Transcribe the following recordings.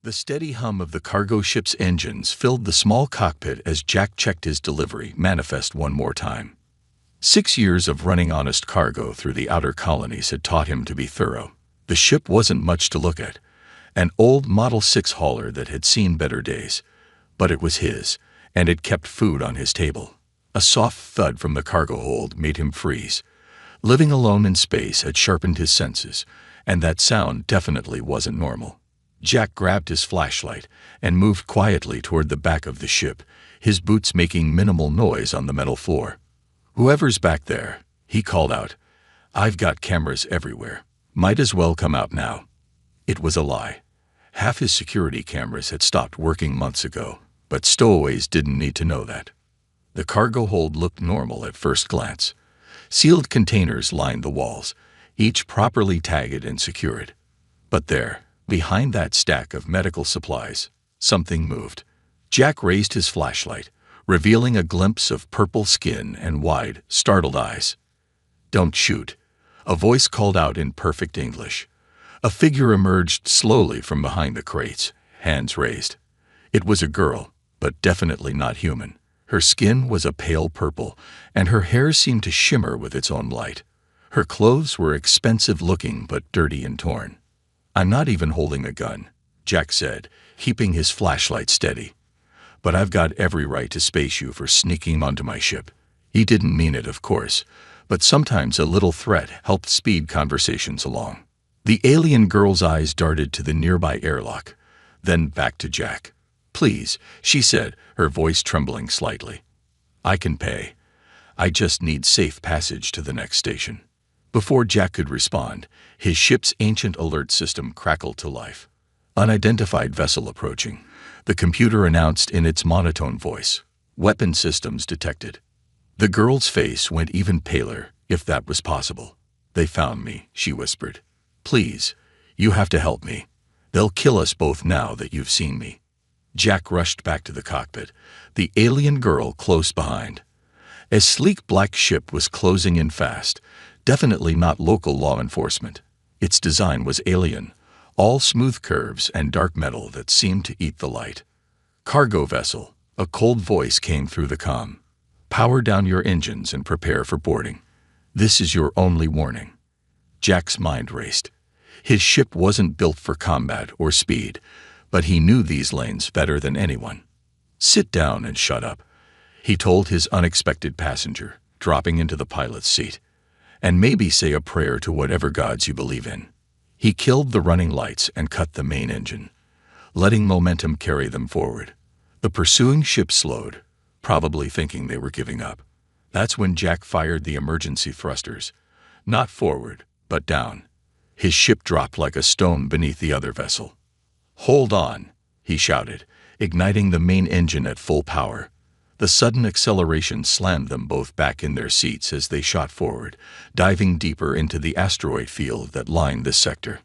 The steady hum of the cargo ship's engines filled the small cockpit as Jack checked his delivery manifest one more time. 6 years of running honest cargo through the outer colonies had taught him to be thorough. The ship wasn't much to look at, an old Model 6 hauler that had seen better days, but it was his, and it kept food on his table. A soft thud from the cargo hold made him freeze. Living alone in space had sharpened his senses, and that sound definitely wasn't normal. Jack grabbed his flashlight and moved quietly toward the back of the ship, his boots making minimal noise on the metal floor. "Whoever's back there," he called out. "I've got cameras everywhere. Might as well come out now." It was a lie. Half his security cameras had stopped working months ago, but stowaways didn't need to know that. The cargo hold looked normal at first glance. Sealed containers lined the walls, each properly tagged and secured. But there, behind that stack of medical supplies, something moved. Jack raised his flashlight, revealing a glimpse of purple skin and wide, startled eyes. "Don't shoot," a voice called out in perfect English. A figure emerged slowly from behind the crates, hands raised. It was a girl, but definitely not human. Her skin was a pale purple, and her hair seemed to shimmer with its own light. Her clothes were expensive-looking but dirty and torn. "I'm not even holding a gun," Jack said, keeping his flashlight steady. "But I've got every right to space you for sneaking onto my ship." He didn't mean it, of course, but sometimes a little threat helped speed conversations along. The alien girl's eyes darted to the nearby airlock, then back to Jack. "Please," she said, her voice trembling slightly. "I can pay. I just need safe passage to the next station." Before Jack could respond, his ship's ancient alert system crackled to life. "Unidentified vessel approaching," the computer announced in its monotone voice. "Weapon systems detected." The girl's face went even paler, if that was possible. "They found me," she whispered. "Please, you have to help me. They'll kill us both now that you've seen me." Jack rushed back to the cockpit, the alien girl close behind. A sleek black ship was closing in fast, definitely not local law enforcement. Its design was alien, all smooth curves and dark metal that seemed to eat the light. "Cargo vessel," a cold voice came through the comm. "Power down your engines and prepare for boarding. This is your only warning." Jack's mind raced. His ship wasn't built for combat or speed, but he knew these lanes better than anyone. "Sit down and shut up," he told his unexpected passenger, dropping into the pilot's seat. "And maybe say a prayer to whatever gods you believe in." He killed the running lights and cut the main engine, letting momentum carry them forward. The pursuing ship slowed, probably thinking they were giving up. That's when Jack fired the emergency thrusters, not forward, but down. His ship dropped like a stone beneath the other vessel. "Hold on," he shouted, igniting the main engine at full power. The sudden acceleration slammed them both back in their seats as they shot forward, diving deeper into the asteroid field that lined this sector.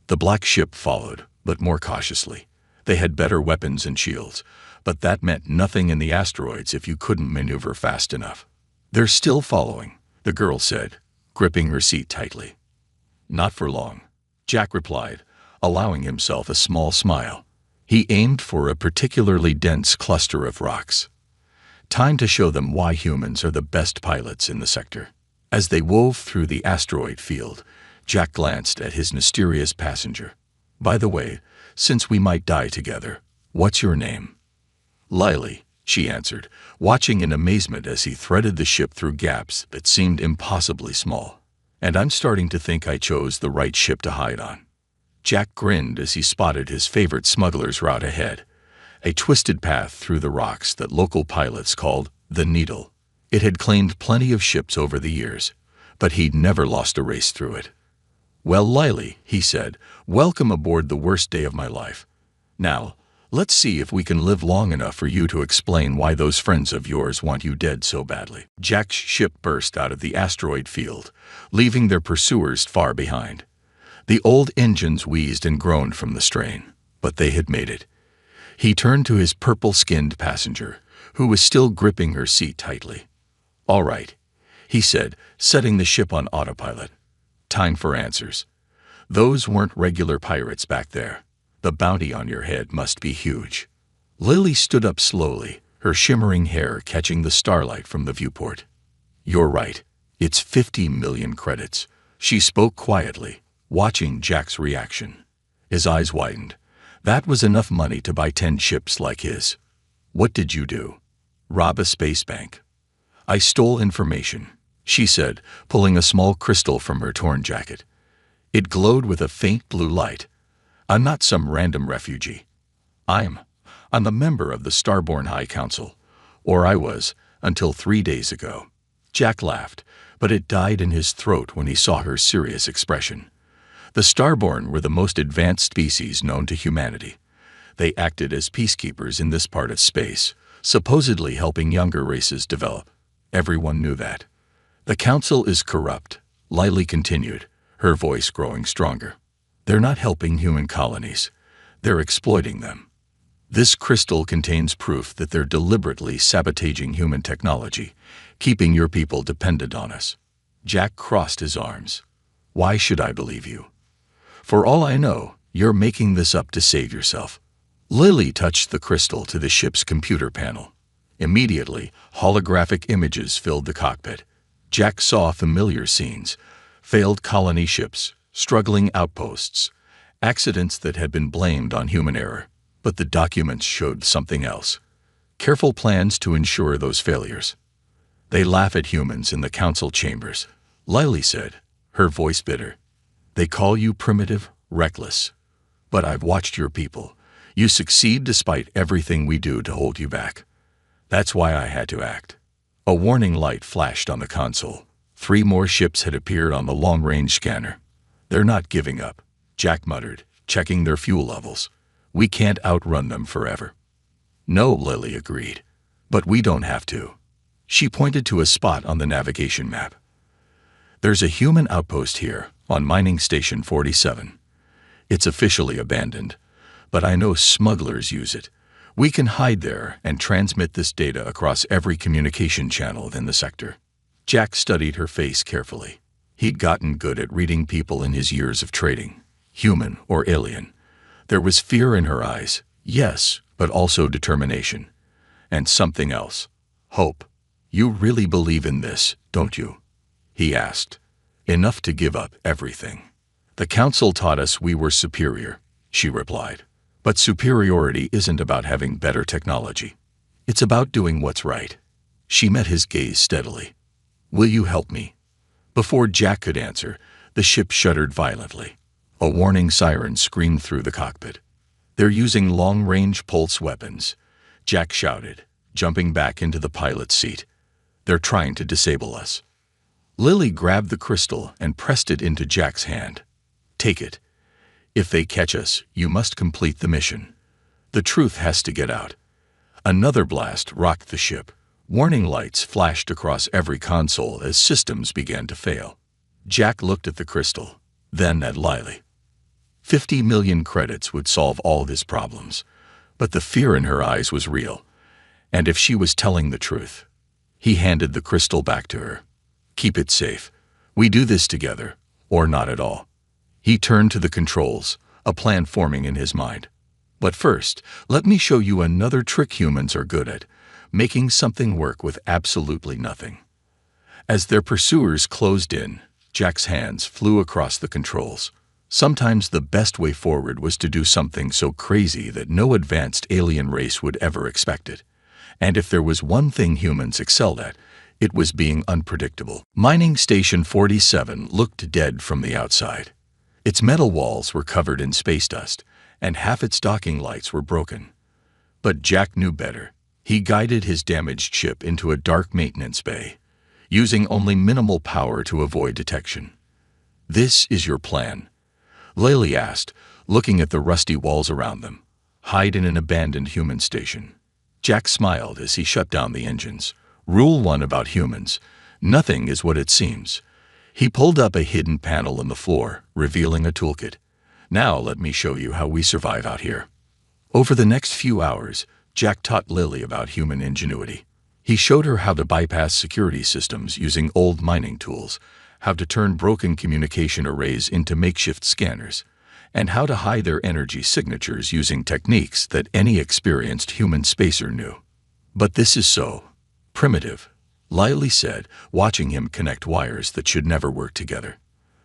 The black ship followed, but more cautiously. They had better weapons and shields, but that meant nothing in the asteroids if you couldn't maneuver fast enough. "They're still following," the girl said, gripping her seat tightly. "Not for long," Jack replied, allowing himself a small smile. He aimed for a particularly dense cluster of rocks. Time to show them why humans are the best pilots in the sector. As they wove through the asteroid field, Jack glanced at his mysterious passenger. "By the way, since we might die together, what's your name?" "Lily," she answered, watching in amazement as he threaded the ship through gaps that seemed impossibly small. "And I'm starting to think I chose the right ship to hide on." Jack grinned as he spotted his favorite smuggler's route ahead, a twisted path through the rocks that local pilots called the Needle. It had claimed plenty of ships over the years, but he'd never lost a race through it. "Well, Lily," he said, "welcome aboard the worst day of my life. Now, let's see if we can live long enough for you to explain why those friends of yours want you dead so badly." Jack's ship burst out of the asteroid field, leaving their pursuers far behind. The old engines wheezed and groaned from the strain, but they had made it. He turned to his purple-skinned passenger, who was still gripping her seat tightly. "All right," he said, setting the ship on autopilot. "Time for answers. Those weren't regular pirates back there. The bounty on your head must be huge. Lily stood up slowly, her shimmering hair catching the starlight from the viewport. You're right. It's 50 million credits. She spoke quietly, watching Jack's reaction. His eyes widened. That was enough money to buy 10 ships like his. What did you do? Rob a space bank. I stole information, she said, pulling a small crystal from her torn jacket. It glowed with a faint blue light. I'm not some random refugee. I'm a member of the Starborn High Council. Or I was, until 3 days ago. Jack laughed, but it died in his throat when he saw her serious expression. The Starborn were the most advanced species known to humanity. They acted as peacekeepers in this part of space, supposedly helping younger races develop. Everyone knew that. The Council is corrupt, Lily continued, her voice growing stronger. They're not helping human colonies. They're exploiting them. This crystal contains proof that they're deliberately sabotaging human technology, keeping your people dependent on us. Jack crossed his arms. Why should I believe you? For all I know, you're making this up to save yourself. Lily touched the crystal to the ship's computer panel. Immediately, holographic images filled the cockpit. Jack saw familiar scenes: failed colony ships, struggling outposts, accidents that had been blamed on human error. But the documents showed something else. Careful plans to ensure those failures. They laugh at humans in the council chambers, Lily said, her voice bitter. They call you primitive, reckless. But I've watched your people. You succeed despite everything we do to hold you back. That's why I had to act. A warning light flashed on the console. 3 more ships had appeared on the long-range scanner. They're not giving up, Jack muttered, checking their fuel levels. We can't outrun them forever. No, Lily agreed. But we don't have to. She pointed to a spot on the navigation map. There's a human outpost here, on Mining Station 47. It's officially abandoned, but I know smugglers use it. We can hide there and transmit this data across every communication channel in the sector. Jack studied her face carefully. He'd gotten good at reading people in his years of trading, human or alien. There was fear in her eyes, yes, but also determination. And something else. Hope. You really believe in this, don't you? He asked. Enough to give up everything. The Council taught us we were superior, she replied. But superiority isn't about having better technology. It's about doing what's right. She met his gaze steadily. Will you help me? Before Jack could answer, the ship shuddered violently. A warning siren screamed through the cockpit. They're using long-range pulse weapons, Jack shouted, jumping back into the pilot's seat. They're trying to disable us. Lily grabbed the crystal and pressed it into Jack's hand. Take it. If they catch us, you must complete the mission. The truth has to get out. Another blast rocked the ship. Warning lights flashed across every console as systems began to fail. Jack looked at the crystal, then at Lily. 50 million credits would solve all of his problems, but the fear in her eyes was real. And if she was telling the truth, he handed the crystal back to her. Keep it safe. We do this together, or not at all. He turned to the controls, a plan forming in his mind. But first, let me show you another trick humans are good at, making something work with absolutely nothing. As their pursuers closed in, Jack's hands flew across the controls. Sometimes the best way forward was to do something so crazy that no advanced alien race would ever expect it. And if there was one thing humans excelled at, it was being unpredictable. Mining Station 47 looked dead from the outside. Its metal walls were covered in space dust, and half its docking lights were broken. But Jack knew better. He guided his damaged ship into a dark maintenance bay, using only minimal power to avoid detection. This is your plan? Lily asked, looking at the rusty walls around them. Hide in an abandoned human station. Jack smiled as he shut down the engines. Rule 1 about humans: nothing is what it seems. He pulled up a hidden panel in the floor, revealing a toolkit. Now let me show you how we survive out here. Over the next few hours, Jack taught Lily about human ingenuity. He showed her how to bypass security systems using old mining tools, how to turn broken communication arrays into makeshift scanners, and how to hide their energy signatures using techniques that any experienced human spacer knew. But this is so primitive, Lily said, watching him connect wires that should never work together.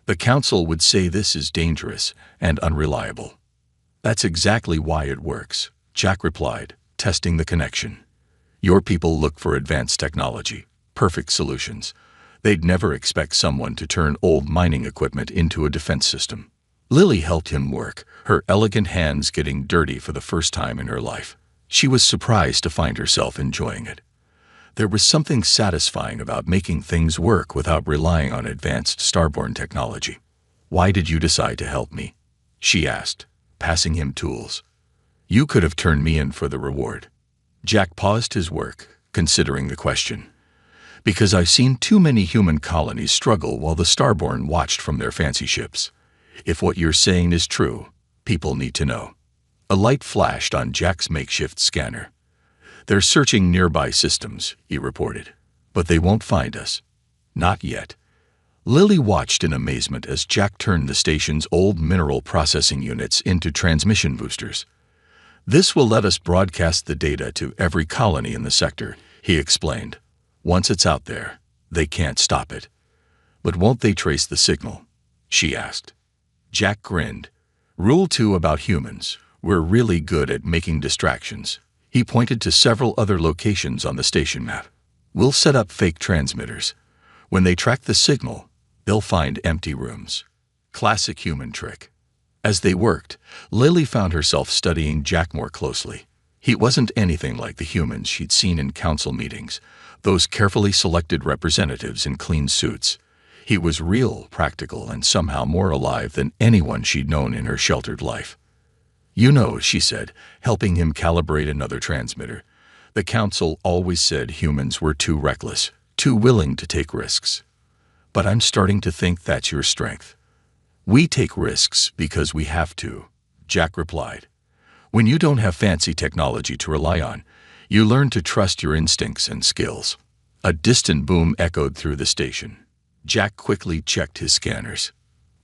The council would say this is dangerous and unreliable. That's exactly why it works, Jack replied, testing the connection. Your people look for advanced technology, perfect solutions. They'd never expect someone to turn old mining equipment into a defense system. Lily helped him work, her elegant hands getting dirty for the first time in her life. She was surprised to find herself enjoying it. There was something satisfying about making things work without relying on advanced starborn technology. Why did you decide to help me? She asked, passing him tools. You could have turned me in for the reward. Jack paused his work, considering the question. Because I've seen too many human colonies struggle while the starborn watched from their fancy ships. If what you're saying is true, people need to know. A light flashed on Jack's makeshift scanner. They're searching nearby systems, he reported. But they won't find us. Not yet. Lily watched in amazement as Jack turned the station's old mineral processing units into transmission boosters. This will let us broadcast the data to every colony in the sector, he explained. Once it's out there, they can't stop it. But won't they trace the signal? She asked. Jack grinned. Rule 2 about humans. We're really good at making distractions. He pointed to several other locations on the station map. We'll set up fake transmitters. When they track the signal, they'll find empty rooms. Classic human trick. As they worked, Lily found herself studying Jack more closely. He wasn't anything like the humans she'd seen in council meetings, those carefully selected representatives in clean suits. He was real, practical, and somehow more alive than anyone she'd known in her sheltered life. You know, she said, helping him calibrate another transmitter. The council always said humans were too reckless, too willing to take risks. But I'm starting to think that's your strength. We take risks because we have to, Jack replied. When you don't have fancy technology to rely on, you learn to trust your instincts and skills. A distant boom echoed through the station. Jack quickly checked his scanners.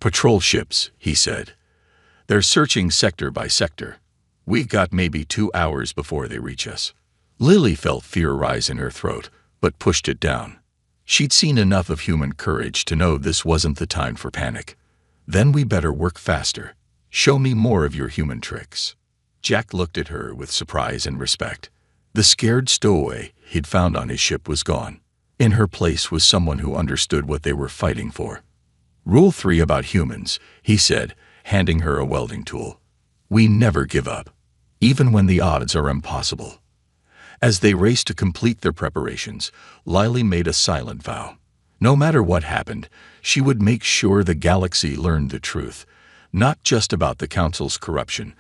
Patrol ships, he said. They're searching sector by sector. We got maybe 2 hours before they reach us. Lily felt fear rise in her throat, but pushed it down. She'd seen enough of human courage to know this wasn't the time for panic. Then we better work faster. Show me more of your human tricks. Jack looked at her with surprise and respect. The scared stowaway he'd found on his ship was gone. In her place was someone who understood what they were fighting for. Rule 3 about humans, he said, handing her a welding tool. We never give up, even when the odds are impossible. As they raced to complete their preparations, Lily made a silent vow. No matter what happened, she would make sure the galaxy learned the truth, not just about the Council's corruption,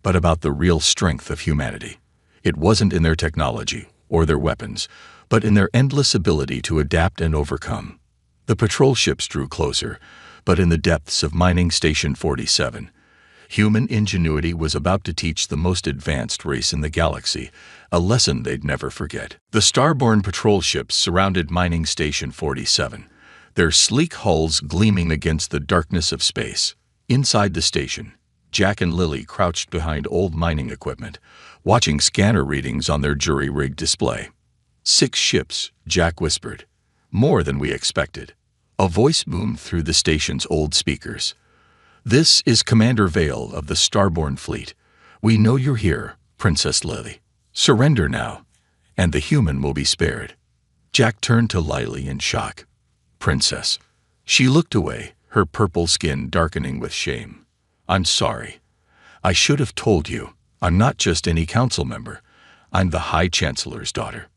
but about the real strength of humanity. It wasn't in their technology or their weapons, but in their endless ability to adapt and overcome. The patrol ships drew closer, but in the depths of Mining Station 47, human ingenuity was about to teach the most advanced race in the galaxy a lesson they'd never forget. The starborn patrol ships surrounded Mining Station 47, their sleek hulls gleaming against the darkness of space. Inside the station, Jack and Lily crouched behind old mining equipment, watching scanner readings on their jury-rigged display. 6 ships, Jack whispered. More than we expected. A voice boomed through the station's old speakers. This is Commander Vale of the Starborn Fleet. We know you're here, Princess Lily. Surrender now, and the human will be spared. Jack turned to Lily in shock. Princess. She looked away, her purple skin darkening with shame. I'm sorry. I should have told you. I'm not just any council member. I'm the High Chancellor's daughter.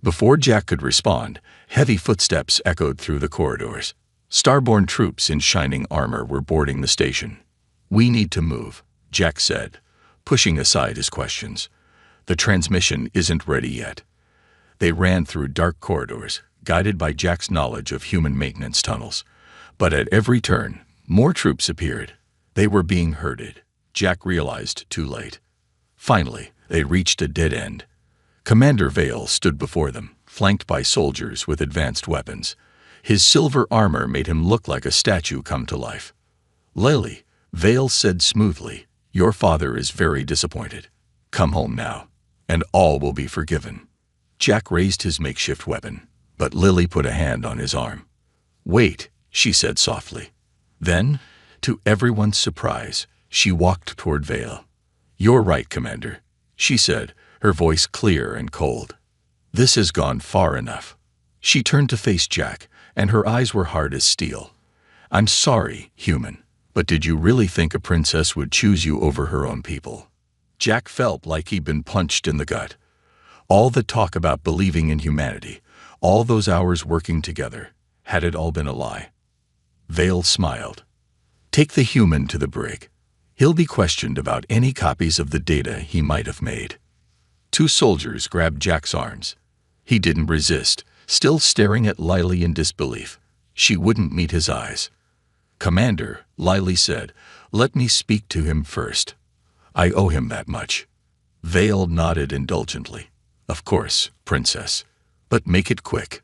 Before Jack could respond, heavy footsteps echoed through the corridors. Starborn troops in shining armor were boarding the station. We need to move, Jack said, pushing aside his questions. The transmission isn't ready yet. They ran through dark corridors, guided by Jack's knowledge of human maintenance tunnels. But at every turn, more troops appeared. They were being herded. Jack realized too late. Finally, they reached a dead end. Commander Vale stood before them, flanked by soldiers with advanced weapons. His silver armor made him look like a statue come to life. Lily, Vale said smoothly, "Your father is very disappointed. Come home now, and all will be forgiven." Jack raised his makeshift weapon, but Lily put a hand on his arm. "Wait," she said softly. Then, to everyone's surprise, she walked toward Vale. "You're right, Commander," she said, her voice clear and cold. "This has gone far enough." She turned to face Jack, and her eyes were hard as steel. "I'm sorry, human, but did you really think a princess would choose you over her own people?" Jack felt like he'd been punched in the gut. All the talk about believing in humanity, all those hours working together, had it all been a lie? Vale smiled. "Take the human to the brig. He'll be questioned about any copies of the data he might have made." Two soldiers grabbed Jack's arms. He didn't resist, still staring at Lily in disbelief. She wouldn't meet his eyes. "Commander," Lily said, "let me speak to him first. I owe him that much." Vale nodded indulgently. "Of course, Princess, but make it quick."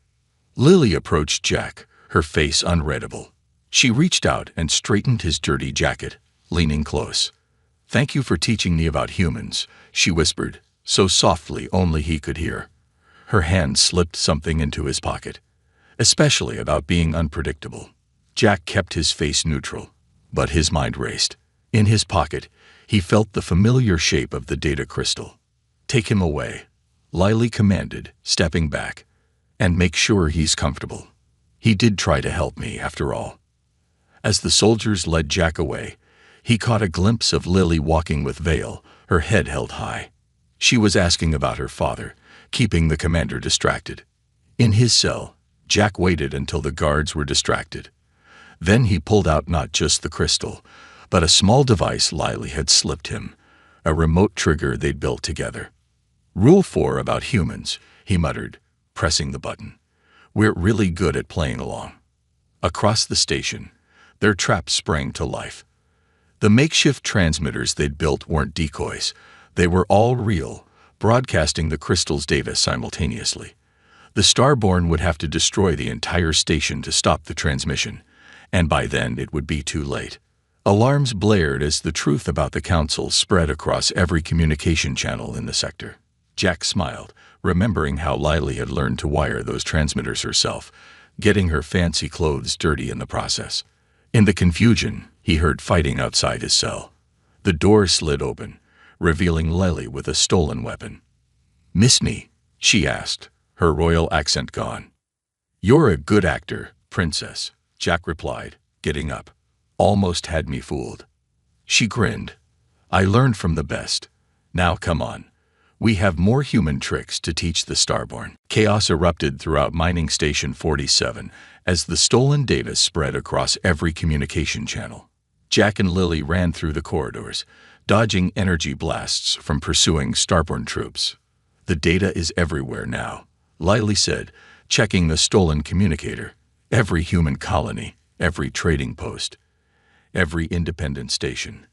Lily approached Jack, her face unreadable. She reached out and straightened his dirty jacket, leaning close. "Thank you for teaching me about humans," she whispered, so softly only he could hear. Her hand slipped something into his pocket, especially about being unpredictable. Jack kept his face neutral, but his mind raced. In his pocket, he felt the familiar shape of the data crystal. "Take him away," Lily commanded, stepping back. "And make sure he's comfortable. He did try to help me, after all." As the soldiers led Jack away, he caught a glimpse of Lily walking with Vale, her head held high. She was asking about her father, keeping the commander distracted. In his cell, Jack waited until the guards were distracted. Then he pulled out not just the crystal, but a small device Lily had slipped him, a remote trigger they'd built together. "Rule 4 about humans," he muttered, pressing the button. "We're really good at playing along." Across the station, their trap sprang to life. The makeshift transmitters they'd built weren't decoys. They were all real, broadcasting the crystal's data simultaneously. The Starborn would have to destroy the entire station to stop the transmission, and by then it would be too late. Alarms blared as the truth about the Council spread across every communication channel in the sector. Jack smiled, remembering how Lily had learned to wire those transmitters herself, getting her fancy clothes dirty in the process. In the confusion, he heard fighting outside his cell. The door slid open, revealing Lily with a stolen weapon. "Miss me?" she asked, her royal accent gone. "You're a good actor, Princess," Jack replied, getting up. "Almost had me fooled." She grinned. "I learned from the best. Now come on. We have more human tricks to teach the Starborn." Chaos erupted throughout Mining Station 47 as the stolen data spread across every communication channel. Jack and Lily ran through the corridors, dodging energy blasts from pursuing Starborn troops. "The data is everywhere now," Lily said, checking the stolen communicator. "Every human colony, every trading post, every independent station.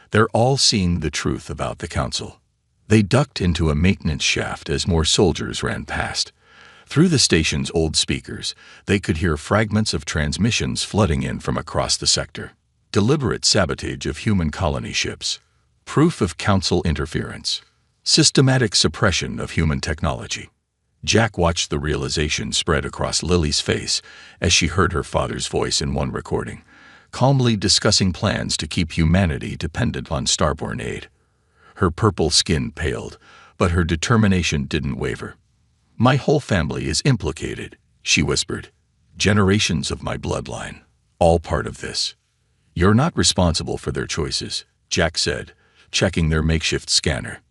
They're all seeing the truth about the Council." They ducked into a maintenance shaft as more soldiers ran past. Through the station's old speakers, they could hear fragments of transmissions flooding in from across the sector. Deliberate sabotage of human colony ships. Proof of Council interference. Systematic suppression of human technology. Jack watched the realization spread across Lily's face as she heard her father's voice in one recording, calmly discussing plans to keep humanity dependent on Starborn aid. Her purple skin paled, but her determination didn't waver. "My whole family is implicated," she whispered. "Generations of my bloodline, all part of this." "You're not responsible for their choices," Jack said, checking their makeshift scanner.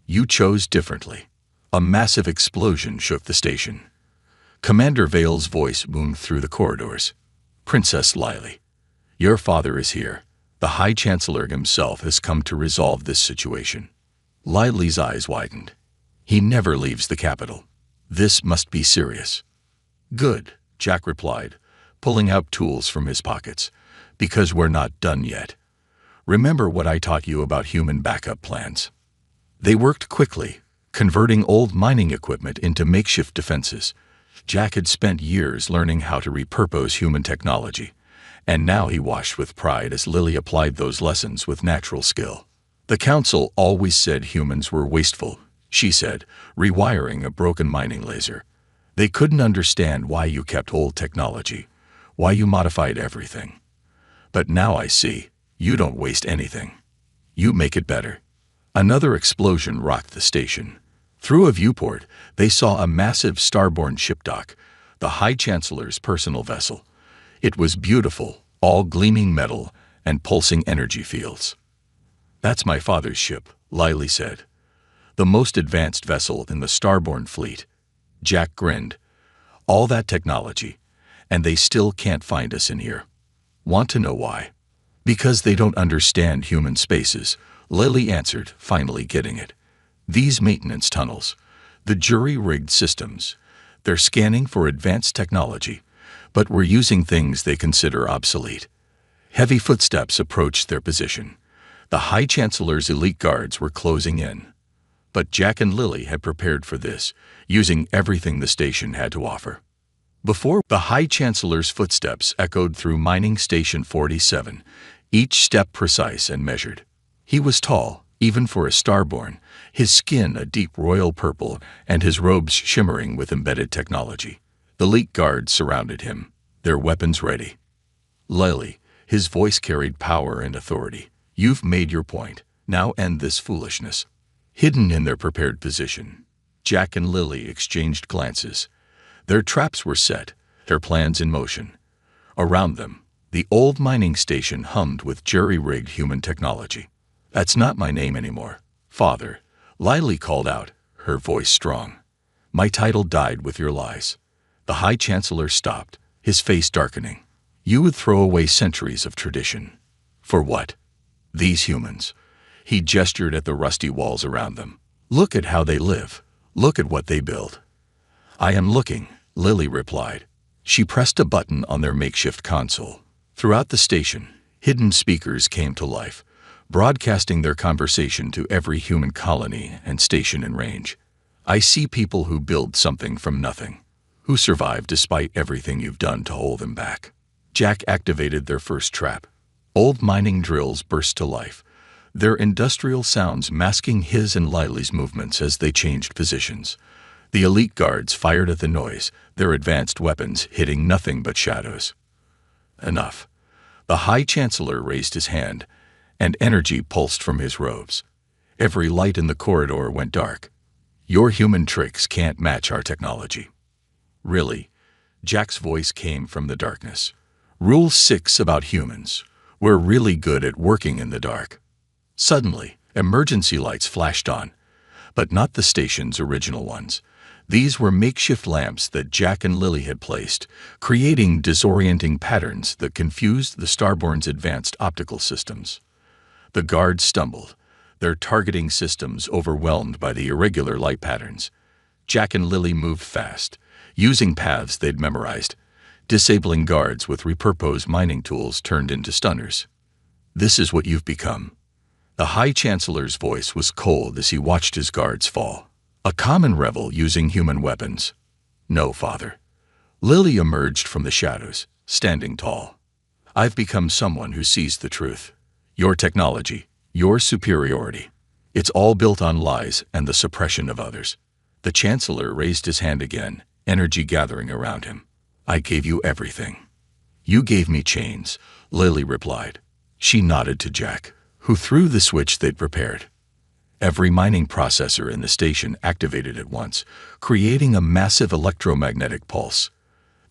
"You chose differently." A massive explosion shook the station. Commander Vale's voice boomed through the corridors. "Princess Lily, your father is here. The High Chancellor himself has come to resolve this situation." Lily's eyes widened. "He never leaves the capital. This must be serious." "Good," Jack replied, pulling out tools from his pockets. "Because we're not done yet. Remember what I taught you about human backup plans." They worked quickly, converting old mining equipment into makeshift defenses. Jack had spent years learning how to repurpose human technology, And now he washed with pride as Lily applied those lessons with natural skill. The council always said humans were wasteful, she said, rewiring a broken mining laser. They couldn't understand why you kept old technology, why you modified everything. But now I see, you don't waste anything. You make it better. Another explosion rocked the station. Through a viewport, they saw a massive starborne ship dock, the High Chancellor's personal vessel. It was beautiful, all gleaming metal and pulsing energy fields. "That's my father's ship," Lily said. "The most advanced vessel in the starborne fleet." Jack grinned. "All that technology, and they still can't find us in here. Want to know why?" "Because they don't understand human spaces," Lily answered, finally getting it. "These maintenance tunnels, the jury-rigged systems, they're scanning for advanced technology, but we're using things they consider obsolete." Heavy footsteps approached their position. The High Chancellor's elite guards were closing in. But Jack and Lily had prepared for this, using everything the station had to offer. Before the High Chancellor's footsteps echoed through Mining Station 47, each step precise and measured. He was tall, even for a starborn, his skin a deep royal purple and his robes shimmering with embedded technology. The elite guards surrounded him, their weapons ready. "Lily," his voice carried power and authority, "you've made your point. Now end this foolishness." Hidden in their prepared position, Jack and Lily exchanged glances. Their traps were set, their plans in motion. Around them, the old mining station hummed with jury-rigged human technology. "That's not my name anymore, Father," Lily called out, her voice strong. "My title died with your lies." The High Chancellor stopped, his face darkening. "You would throw away centuries of tradition. For what? These humans." He gestured at the rusty walls around them. "Look at how they live. Look at what they build." "I am looking," Lily replied. She pressed a button on their makeshift console. Throughout the station, hidden speakers came to life, broadcasting their conversation to every human colony and station in range. "I see people who build something from nothing, who survive despite everything you've done to hold them back." Jack activated their first trap. Old mining drills burst to life, their industrial sounds masking his and Lily's movements as they changed positions. The elite guards fired at the noise, their advanced weapons hitting nothing but shadows. Enough. The High Chancellor raised his hand, and energy pulsed from his robes. Every light in the corridor went dark. "Your human tricks can't match our technology." "Really?" Jack's voice came from the darkness. "Rule 6 about humans. We're really good at working in the dark." Suddenly, emergency lights flashed on, but not the station's original ones. These were makeshift lamps that Jack and Lily had placed, creating disorienting patterns that confused the Starborn's advanced optical systems. The guards stumbled, their targeting systems overwhelmed by the irregular light patterns. Jack and Lily moved fast, using paths they'd memorized, disabling guards with repurposed mining tools turned into stunners. "This is what you've become." The High Chancellor's voice was cold as he watched his guards fall. "A common rebel using human weapons." "No, Father." Lily emerged from the shadows, standing tall. "I've become someone who sees the truth. Your technology, your superiority. It's all built on lies and the suppression of others." The Chancellor raised his hand again, energy gathering around him. "I gave you everything." "You gave me chains," Lily replied. She nodded to Jack, who threw the switch they'd prepared. Every mining processor in the station activated at once, creating a massive electromagnetic pulse.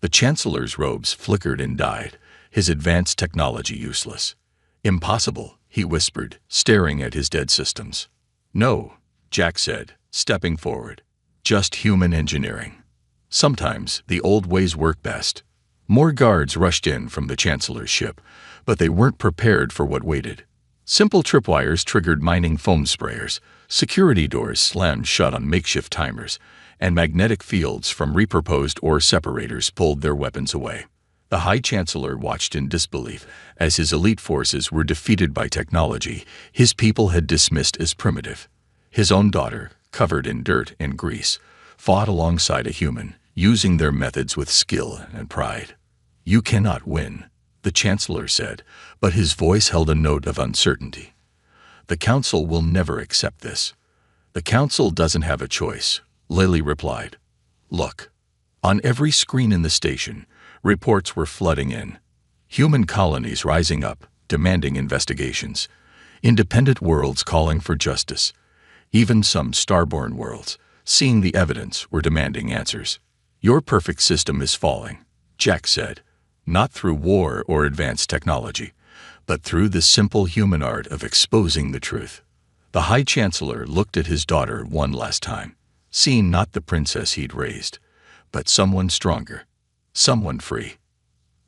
The Chancellor's robes flickered and died, his advanced technology useless. "Impossible," he whispered, staring at his dead systems. "No," Jack said, stepping forward. "Just human engineering. Sometimes the old ways work best." More guards rushed in from the Chancellor's ship, but they weren't prepared for what waited. Simple tripwires triggered mining foam sprayers, security doors slammed shut on makeshift timers, and magnetic fields from repurposed ore separators pulled their weapons away. The High Chancellor watched in disbelief as his elite forces were defeated by technology his people had dismissed as primitive. His own daughter, covered in dirt and grease, fought alongside a human, using their methods with skill and pride. "You cannot win," the Chancellor said, but his voice held a note of uncertainty. The Council will never accept this. The Council doesn't have a choice, Lily replied. Look. On every screen in the station, reports were flooding in. Human colonies rising up, demanding investigations. Independent worlds calling for justice. Even some starborn worlds, seeing the evidence, were demanding answers. Your perfect system is falling, Jack said, not through war or advanced technology, but through the simple human art of exposing the truth. The High Chancellor looked at his daughter one last time, seeing not the princess he'd raised, but someone stronger, someone free.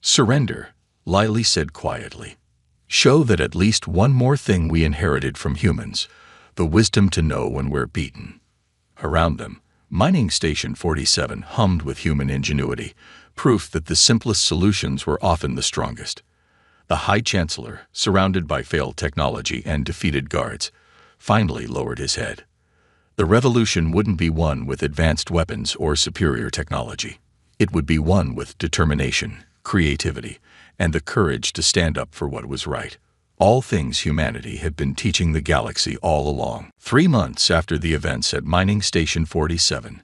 Surrender, Lily said quietly. Show that at least one more thing we inherited from humans, the wisdom to know when we're beaten. Around them, Mining Station 47 hummed with human ingenuity, proof that the simplest solutions were often the strongest. The High Chancellor, surrounded by failed technology and defeated guards, finally lowered his head. The revolution wouldn't be won with advanced weapons or superior technology. It would be won with determination, creativity, and the courage to stand up for what was right. All things humanity had been teaching the galaxy all along. 3 months after the events at Mining Station 47,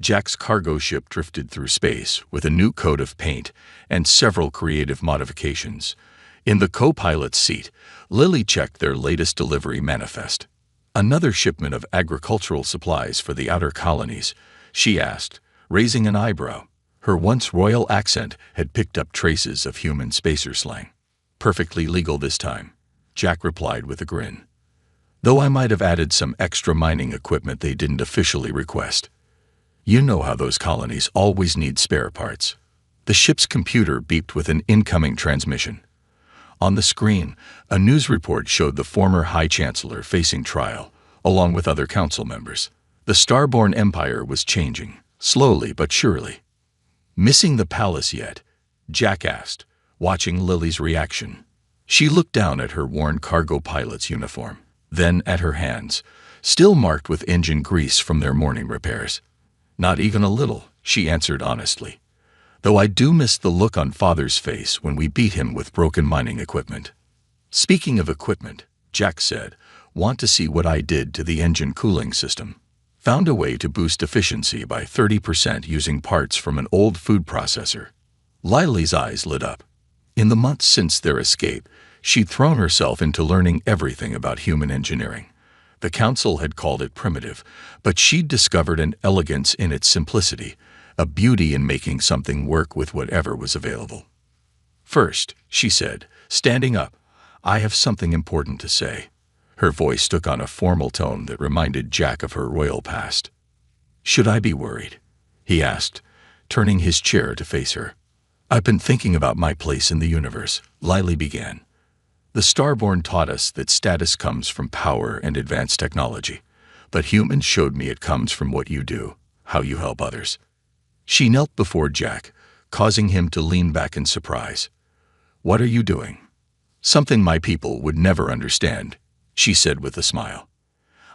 Jack's cargo ship drifted through space with a new coat of paint and several creative modifications. In the co-pilot's seat, Lily checked their latest delivery manifest. Another shipment of agricultural supplies for the outer colonies, she asked, raising an eyebrow. Her once royal accent had picked up traces of human spacer slang. Perfectly legal this time, Jack replied with a grin. Though I might have added some extra mining equipment they didn't officially request. You know how those colonies always need spare parts. The ship's computer beeped with an incoming transmission. On the screen, a news report showed the former High Chancellor facing trial, along with other council members. The Starborn Empire was changing, slowly but surely. Missing the palace yet? Jack asked, watching Lily's reaction. She looked down at her worn cargo pilot's uniform, then at her hands, still marked with engine grease from their morning repairs. Not even a little, she answered honestly. Though I do miss the look on Father's face when we beat him with broken mining equipment. Speaking of equipment, Jack said, want to see what I did to the engine cooling system. Found a way to boost efficiency by 30% using parts from an old food processor. Lily's eyes lit up. In the months since their escape, she'd thrown herself into learning everything about human engineering. The council had called it primitive, but she'd discovered an elegance in its simplicity, a beauty in making something work with whatever was available. First, she said, standing up, I have something important to say. Her voice took on a formal tone that reminded Jack of her royal past. Should I be worried? He asked, turning his chair to face her. I've been thinking about my place in the universe, Lily began. The Starborn taught us that status comes from power and advanced technology, but humans showed me it comes from what you do, how you help others. She knelt before Jack, causing him to lean back in surprise. What are you doing? Something my people would never understand, she said with a smile.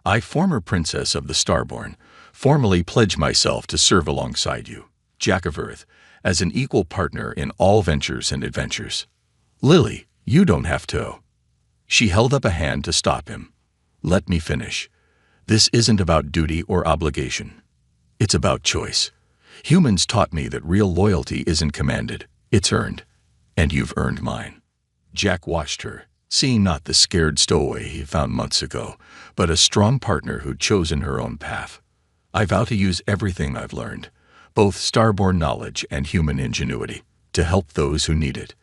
I, former princess of the Starborn, formally pledge myself to serve alongside you, Jack of Earth, as an equal partner in all ventures and adventures. Lily, you don't have to. She held up a hand to stop him. Let me finish. This isn't about duty or obligation. It's about choice. Humans taught me that real loyalty isn't commanded, it's earned. And you've earned mine. Jack watched her, seeing not the scared stowaway he found months ago, but a strong partner who'd chosen her own path. I vow to use everything I've learned, both Starborn knowledge and human ingenuity, to help those who need it.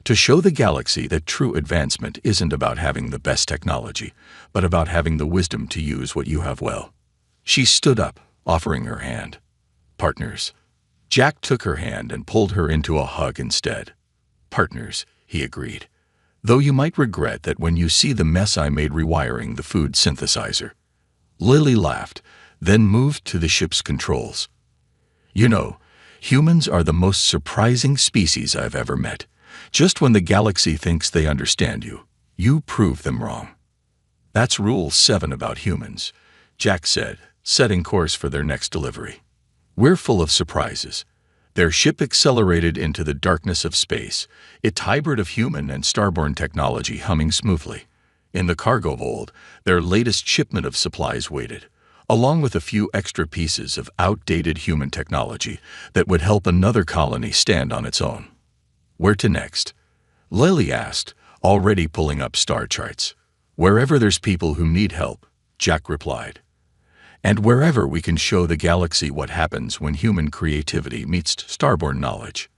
To show the galaxy that true advancement isn't about having the best technology, but about having the wisdom to use what you have well. She stood up, offering her hand. Partners. Jack took her hand and pulled her into a hug instead. Partners, he agreed. Though you might regret that when you see the mess I made rewiring the food synthesizer. Lily laughed, then moved to the ship's controls. You know, humans are the most surprising species I've ever met. Just when the galaxy thinks they understand you, you prove them wrong. That's Rule 7 about humans, Jack said, setting course for their next delivery. We're full of surprises. Their ship accelerated into the darkness of space, its hybrid of human and starborn technology humming smoothly. In the cargo hold, their latest shipment of supplies waited, along with a few extra pieces of outdated human technology that would help another colony stand on its own. Where to next? Lily asked, already pulling up star charts. Wherever there's people who need help, Jack replied. And wherever we can show the galaxy what happens when human creativity meets starborn knowledge.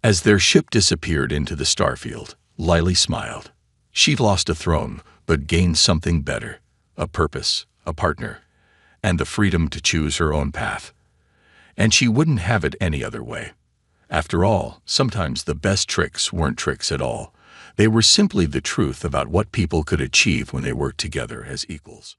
As their ship disappeared into the starfield, Lily smiled. She'd lost a throne, but gained something better, a purpose, a partner, and the freedom to choose her own path. And she wouldn't have it any other way. After all, sometimes the best tricks weren't tricks at all. They were simply the truth about what people could achieve when they worked together as equals.